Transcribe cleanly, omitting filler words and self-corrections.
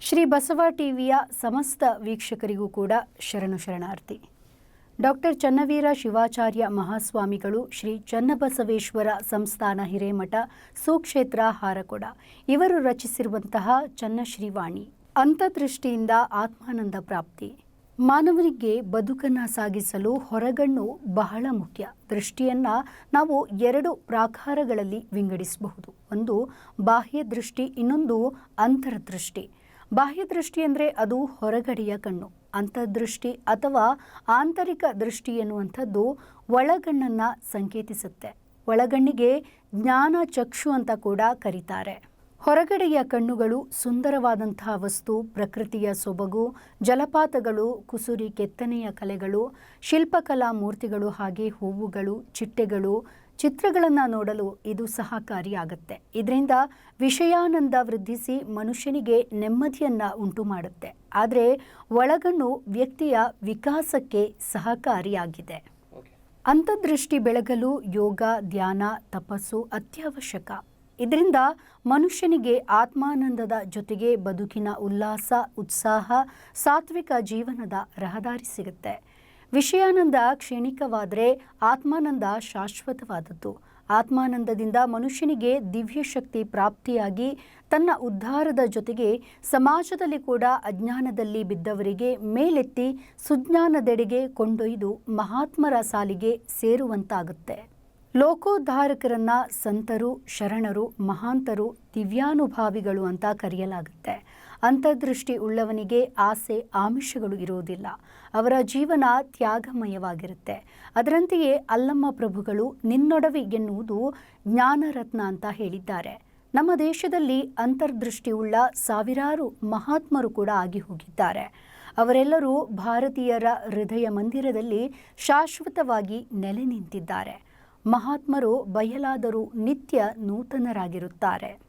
ಶ್ರೀ ಬಸವ ಟಿವಿಯ ಸಮಸ್ತ ವೀಕ್ಷಕರಿಗೂ ಕೂಡ ಶರಣು ಶರಣಾರ್ಥಿ. ಡಾಕ್ಟರ್ ಚನ್ನವೀರ ಶಿವಾಚಾರ್ಯ ಮಹಾಸ್ವಾಮಿಗಳು ಶ್ರೀ ಚನ್ನಬಸವೇಶ್ವರ ಸಂಸ್ಥಾನ ಹಿರೇಮಠ ಸುಕ್ಷೇತ್ರ ಹಾರಕೊಡ ಇವರು ರಚಿಸಿರುವಂತಹ ಚನ್ನಶ್ರೀವಾಣಿ ಅಂತರ್ದೃಷ್ಟಿಯಿಂದ ಆತ್ಮಾನಂದ ಪ್ರಾಪ್ತಿ. ಮಾನವನಿಗೆ ಬದುಕನ್ನು ಸಾಗಿಸಲು ಹೊರಗಣ್ಣು ಬಹಳ ಮುಖ್ಯ. ದೃಷ್ಟಿಯನ್ನು ನಾವು ಎರಡು ಪ್ರಾಕಾರಗಳಲ್ಲಿ ವಿಂಗಡಿಸಬಹುದು. ಒಂದು ಬಾಹ್ಯ ದೃಷ್ಟಿ, ಇನ್ನೊಂದು ಅಂತರ್ದೃಷ್ಟಿ. ಬಾಹ್ಯ ದೃಷ್ಟಿ ಅಂದರೆ ಅದು ಹೊರಗಡೆಯ ಕಣ್ಣು. ಅಂತರ್ದೃಷ್ಟಿ ಅಥವಾ ಆಂತರಿಕ ದೃಷ್ಟಿ ಎನ್ನುವಂಥದ್ದು ಒಳಗಣ್ಣನ್ನು ಸಂಕೇತಿಸುತ್ತೆ. ಒಳಗಣ್ಣಿಗೆ ಜ್ಞಾನ ಚಕ್ಷು ಅಂತ ಕೂಡ ಕರೀತಾರೆ. ಹೊರಗಡೆಯ ಕಣ್ಣುಗಳು ಸುಂದರವಾದಂತಹ ವಸ್ತು, ಪ್ರಕೃತಿಯ ಸೊಬಗು, ಜಲಪಾತಗಳು, ಕುಸುರಿ ಕೆತ್ತನೆಯ ಕಲೆಗಳು, ಶಿಲ್ಪಕಲಾ ಮೂರ್ತಿಗಳು, ಹಾಗೆ ಹೂವುಗಳು, ಚಿಟ್ಟೆಗಳು, ಚಿತ್ರಗಳನ್ನು ನೋಡಲು ಇದು ಸಹಕಾರಿಯಾಗುತ್ತೆ. ಇದರಿಂದ ವಿಷಯಾನಂದ ವೃದ್ಧಿಸಿ ಮನುಷ್ಯನಿಗೆ ನೆಮ್ಮದಿಯನ್ನು ಉಂಟು ಮಾಡುತ್ತೆ. ಆದರೆ ಒಳಗಣ್ಣು ವ್ಯಕ್ತಿಯ ವಿಕಾಸಕ್ಕೆ ಸಹಕಾರಿಯಾಗಿದೆ. ಅಂತರ್ದೃಷ್ಟಿ ಬೆಳಗಲು ಯೋಗ, ಧ್ಯಾನ, ತಪಸ್ಸು ಅತ್ಯವಶ್ಯಕ. ಇದರಿಂದ ಮನುಷ್ಯನಿಗೆ ಆತ್ಮಾನಂದದ ಜೊತೆಗೆ ಬದುಕಿನ ಉಲ್ಲಾಸ, ಉತ್ಸಾಹ, ಸಾತ್ವಿಕ ಜೀವನದ ರಹದಾರಿ ಸಿಗುತ್ತೆ. ವಿಷಯಾನಂದ ಕ್ಷಣಿಕವಾದರೆ ಆತ್ಮಾನಂದ ಶಾಶ್ವತವಾದದ್ದು. ಆತ್ಮಾನಂದದಿಂದ ಮನುಷ್ಯನಿಗೆ ದಿವ್ಯ ಶಕ್ತಿ ಪ್ರಾಪ್ತಿಯಾಗಿ ತನ್ನ ಉದ್ಧಾರದ ಜೊತೆಗೆ ಸಮಾಜದಲ್ಲಿ ಕೂಡ ಅಜ್ಞಾನದಲ್ಲಿ ಬಿದ್ದವರಿಗೆ ಮೇಲೆತ್ತಿ ಸುಜ್ಞಾನದೆಡೆಗೆ ಕೊಂಡೊಯ್ದು ಮಹಾತ್ಮರ ಸಾಲಿಗೆ ಸೇರುವಂತಾಗುತ್ತೆ. ಲೋಕೋದ್ಧಾರಕರನ್ನ ಸಂತರು, ಶರಣರು, ಮಹಾಂತರು, ದಿವ್ಯಾನುಭಾವಿಗಳು ಅಂತ ಕರೆಯಲಾಗುತ್ತೆ. ಅಂತರ್ದೃಷ್ಟಿ ಉಳ್ಳವನಿಗೆ ಆಸೆ, ಆಮಿಷಗಳು ಇರುವುದಿಲ್ಲ. ಅವರ ಜೀವನ ತ್ಯಾಗಮಯವಾಗಿರುತ್ತೆ. ಅದರಂತೆಯೇ ಅಲ್ಲಮ್ಮ ಪ್ರಭುಗಳು ನಿನ್ನೊಡವೆ ಎನ್ನುವುದು ಜ್ಞಾನರತ್ನ ಅಂತ ಹೇಳಿದ್ದಾರೆ. ನಮ್ಮ ದೇಶದಲ್ಲಿ ಅಂತರ್ದೃಷ್ಟಿ ಉಳ್ಳ ಸಾವಿರಾರು ಮಹಾತ್ಮರು ಕೂಡ ಆಗಿ ಹೋಗಿದ್ದಾರೆ. ಅವರೆಲ್ಲರೂ ಭಾರತೀಯರ ಹೃದಯ ಮಂದಿರದಲ್ಲಿ ಶಾಶ್ವತವಾಗಿ ನೆಲೆ ನಿಂತಿದ್ದಾರೆ. ಮಹಾತ್ಮರು ಬಯಲಾದರೂ ನಿತ್ಯ ನೂತನರಾಗಿರುತ್ತಾರೆ.